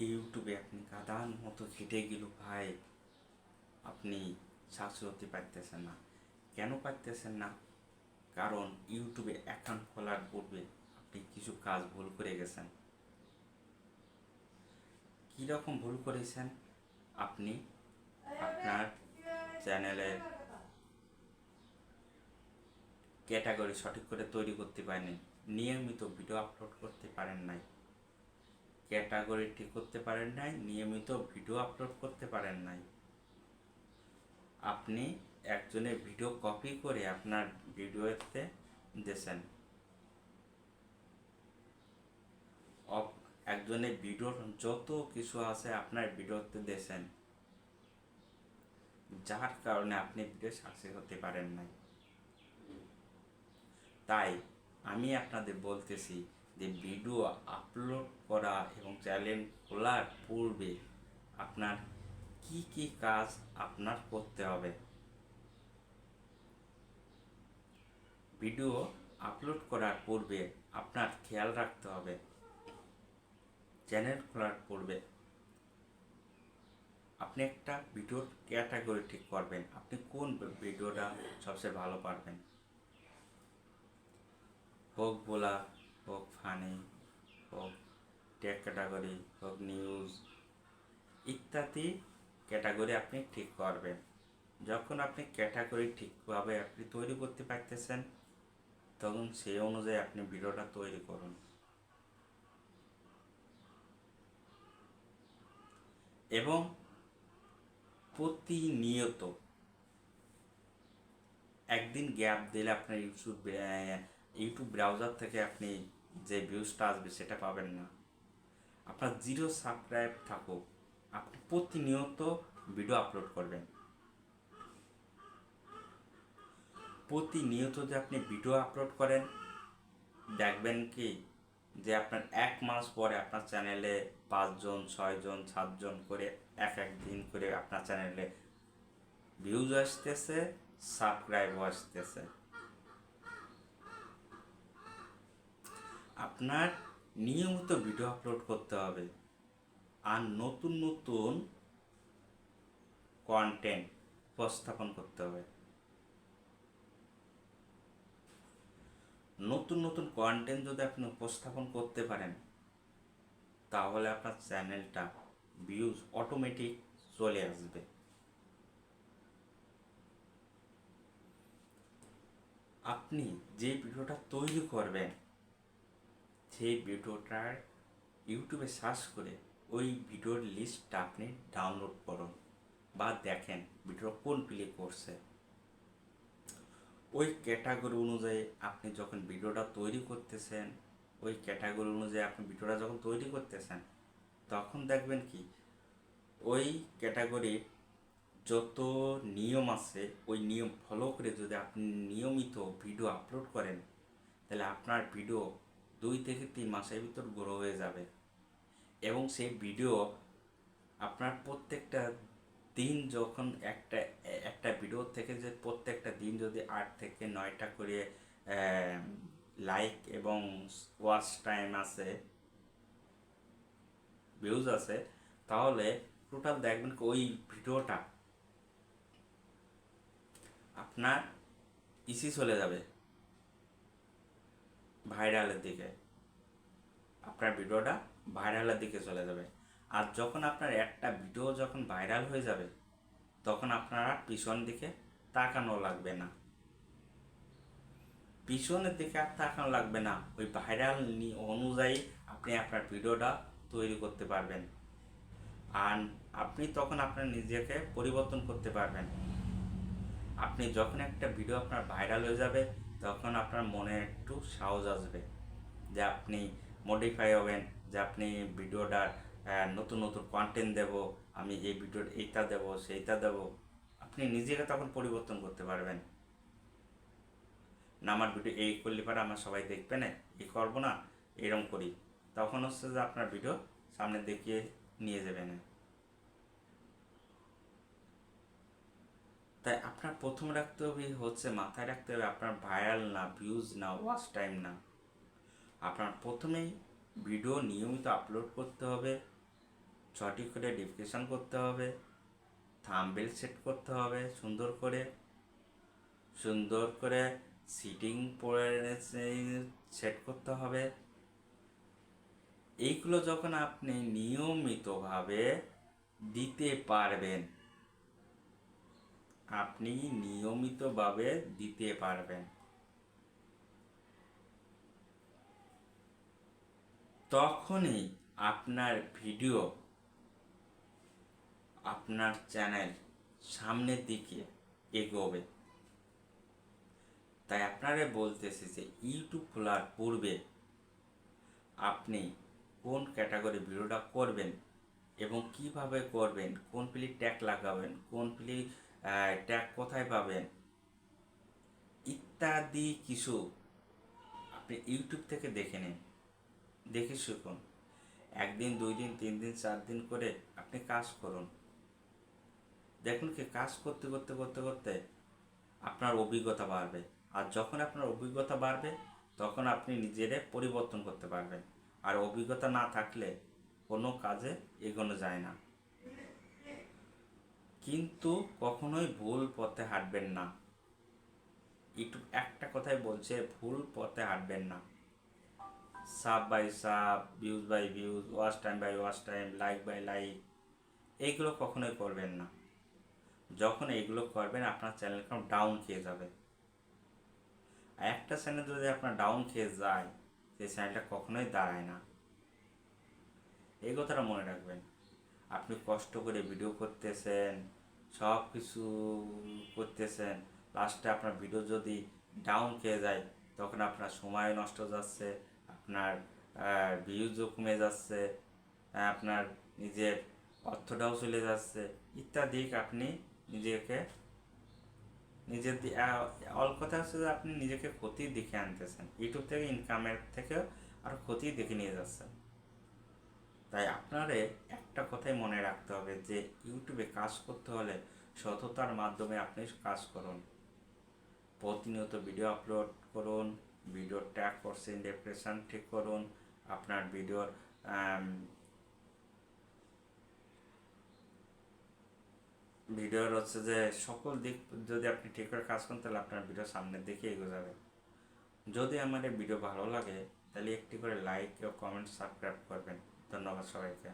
ইউটিউবে আপনি গাধার মতো খেটে গেল ভাই, আপনি সাকসেস হতে পারতেছেন না। কেন পারতেছেন না? কারণ ইউটিউবে অ্যাকাউন্ট খোলার পূর্বে আপনি কিছু কাজ ভুল করে গেছেন। কীরকম ভুল করেছেন? আপনি আপনার চ্যানেলের ক্যাটাগরি সঠিক করে তৈরি করতে পারেননি, নিয়মিত ভিডিও আপলোড করতে পারেন নাই, ক্যাটাগরি ঠিক করতে পারেন নাই, নিয়মিত ভিডিও আপলোড করতে পারেন নাই। আপনি একজনের ভিডিও কপি করে আপনার ভিডিওতে দিয়েছেন, একজনের ভিডিওর যত কিছু আছে আপনার ভিডিওতে দিয়েছেন, যার কারণে আপনি ভিডিও সাকসেস হতে পারেন নাই। তাই আমি আপনাদের বলতেছি যে ভিডিও আপলোড করা এবং চ্যানেল খোলার পূর্বে আপনার কি কি কাজ আপনার করতে হবে। ভিডিও আপলোড করার পূর্বে আপনার খেয়াল রাখতে হবে, চ্যানেল খোলার পূর্বে আপনি একটা ভিডিওর ক্যাটাগরি ঠিক করবেন, আপনি কোন ভিডিওটা সবচেয়ে ভালো পারবেন, হোক বলা, হোক ফানি, হোক টেক ক্যাটাগরি, হোক নিউজ ইত্যাদি ক্যাটাগরি আপনি ঠিক করবেন। যখন আপনি ক্যাটাগরি ঠিকভাবে আপনি তৈরি করতে পারতেছেন, তখন সেই অনুযায়ী আপনি ভিডিওটা তৈরি করুন এবং প্রতিনিয়ত একদিন গ্যাপ দিলে আপনার ইউটিউব ব্রাউজার থেকে আপনি যে ভিউজটা আসবে সেটা পাবেন না। আপনার 0 সাবস্ক্রাইব থাকুক, আপনি প্রতিনিয়ত ভিডিও আপলোড করবেন। প্রতিনিয়ত যে আপনি ভিডিও আপলোড করেন, দেখবেন কি যে আপনার 1 মাস পরে আপনার চ্যানেলে 5 জন, 6 জন, 7 জন করে এক দিন করে আপনার চ্যানেলে ভিউজ আসতেছে, সাবস্ক্রাইবও আসতেছে। আপনার নিয়মিত ভিডিও আপলোড করতে হবে আর নতুন নতুন কন্টেন্ট উপস্থাপন করতে হবে। নতুন নতুন কন্টেন্ট যদি আপনি উপস্থাপন করতে পারেন, তাহলে আপনার চ্যানেলটা ভিউজ অটোমেটিক চলে আসবে। আপনি যে ভিডিওটা তৈরি করবেন, সেই ভিডিওটার ইউটিউবে সার্চ করে ওই ভিডিওর লিস্টটা আপনি ডাউনলোড করুন বা দেখেন ভিডিও কোন প্লে করছে। ওই ক্যাটাগরি অনুযায়ী আপনি যখন ভিডিওটা তৈরি করতেছেন, ওই ক্যাটাগরি অনুযায়ী আপনি ভিডিওটা যখন তৈরি করতেছেন, তখন দেখবেন কি ওই ক্যাটাগরির যত নিয়ম আছে ওই নিয়ম ফলো করে যদি আপনি নিয়মিত ভিডিও আপলোড করেন, তাহলে আপনার ভিডিও 2 থেকে 3 মাসের ভিতর গ্রো হয়ে যাবে এবং সেই ভিডিও আপনার প্রত্যেকটা দিন যখন একটা একটা ভিডিও থেকে যে প্রত্যেকটা দিন যদি 8 থেকে 9টা করে লাইক এবং ওয়াচ টাইম আছে, ভিউজ আছে, তাহলে টোটাল দেখবেন ওই ভিডিওটা আপনার চলে যাবে ভাইরালের দিকে, আপনার ভিডিওটা ভাইরালের দিকে চলে যাবে। আর যখন আপনার একটা ভিডিও যখন ভাইরাল হয়ে যাবে, তখন আপনারা পিছন দিকে তাকানো লাগবে না, পিছনের দিকে আর তাকানো লাগবে না, ওই ভাইরাল অনুযায়ী আপনি আপনার ভিডিওটা তৈরি করতে পারবেন। আর আপনি তখন আপনার নিজেকে পরিবর্তন করতে পারবেন। আপনি যখন একটা ভিডিও আপনার ভাইরাল হয়ে যাবে, তখন আপনার মনে একটু সাহস আসবে যে আপনি মডিফাই হবেন, যে আপনি ভিডিওটার নতুন নতুন কন্টেন্ট দেব, আমি এই ভিডিওর এইটা দেব, সেইটা দেব। আপনি নিজেকে তখন পরিবর্তন করতে পারবেন না, আমার ভিডিও এই করলে পারে আমার সবাই দেখবে না, এই করবো না, এরকম করি, তখন হচ্ছে যে আপনার ভিডিও সামনে দেখিয়ে নিয়ে যাবে না। তাই আপনার প্রথম রাখতে হবে হচ্ছে, মাথায় রাখতে হবে আপনার ভাইরাল না, ভিউজ না, ওয়াচ টাইম না, আপনার প্রথমেই ভিডিও নিয়মিত আপলোড করতে হবে সঠিক করে ডেসক্রিপশন করতে হবে, থাম্বনেল সেট করতে হবে সুন্দর করে সিটিং পরে সেট করতে হবে। এইগুলো যখন আপনি নিয়মিতভাবে দিতে পারবেন, আপনি নিয়মিতভাবে দিতে পারবেন, তখনই আপনার ভিডিও, আপনার চ্যানেল সামনের দিকে এগোবে। তাই আপনারা বলতেছি যে ইউটিউব খোলার পূর্বে আপনি কোন ক্যাটাগরি ভিডিওটা করবেন এবং কিভাবে করবেন, কোন প্লি ট্যাগ লাগাবেন, কোন প্লি ট্যাগ কোথায় পাবেন ইত্যাদি কিছু আপনি ইউটিউব থেকে দেখে নিন, দেখে শিখুন। একদিন, 2 দিন, 3 দিন, 4 দিন করে আপনি কাজ করুন। দেখুন কি কাজ করতে করতে করতে করতে আপনার অভিজ্ঞতা বাড়বে। আর যখন আপনার অভিজ্ঞতা বাড়বে তখন আপনি নিজেরে পরিবর্তন করতে পারবেন। আর অভিজ্ঞতা না থাকলে কোনো কাজে এগোনো যায় না। কিন্তু কখনোই ভুল পথে হাঁটবেন না। ইউটিউব একটা কথাই বলছে, ভুল পথে হাঁটবেন না। Sub by sub, views by views, watch time by watch time, like by like, এইগুলো কখনোই করবেন না। যখন এইগুলো করবেন আপনার চ্যানেল কাউন্ট ডাউন খেয়ে যাবে। একটা চ্যানেল যদি আপনার ডাউন খেয়ে যায়, সেই চ্যানেলটা কখনোই দাঁড়ায় না। এই কথাটা মনে রাখবেন। আপনি কষ্ট করে ভিডিও করতেছেন, সব কিছু করতেছেন, লাস্টে আপনার ভিডিও যদি ডাউন খেয়ে যায় তখন আপনার সময় নষ্ট যাচ্ছে, আপনার ভিউজও কমে যাচ্ছে, আপনার নিজের অর্থটাও চলে যাচ্ছে ইত্যাদি। আপনি নিজেকে নিজের অল কথা হচ্ছে যে আপনি নিজেকে ক্ষতির দিকে আনতেছেন, ইউটিউব থেকে ইনকামের থেকেও আরও ক্ষতির দিকে নিয়ে যাচ্ছেন। তাই আপনারে একটা কথাই মনে রাখতে হবে যে ইউটিউবে কাজ করতে হলে সততার মাধ্যমে আপনি কাজ করুন। প্রতিনিয়ত ভিডিও আপলোড করুন, ভিডিওর ট্যাগ করছেন, ডেসক্রিপশন ঠিক করুন, আপনার ভিডিওর হচ্ছে যে সকল দিক যদি আপনি ঠিক করে কাজ করেন তাহলে আপনার ভিডিও সামনের দিকে এগিয়ে যাবে। যদি আমার এই ভিডিও ভালো লাগে তাহলে একটি করে লাইক ও কমেন্ট সাবস্ক্রাইব করবেন। ধন্যবাদ সবাইকে।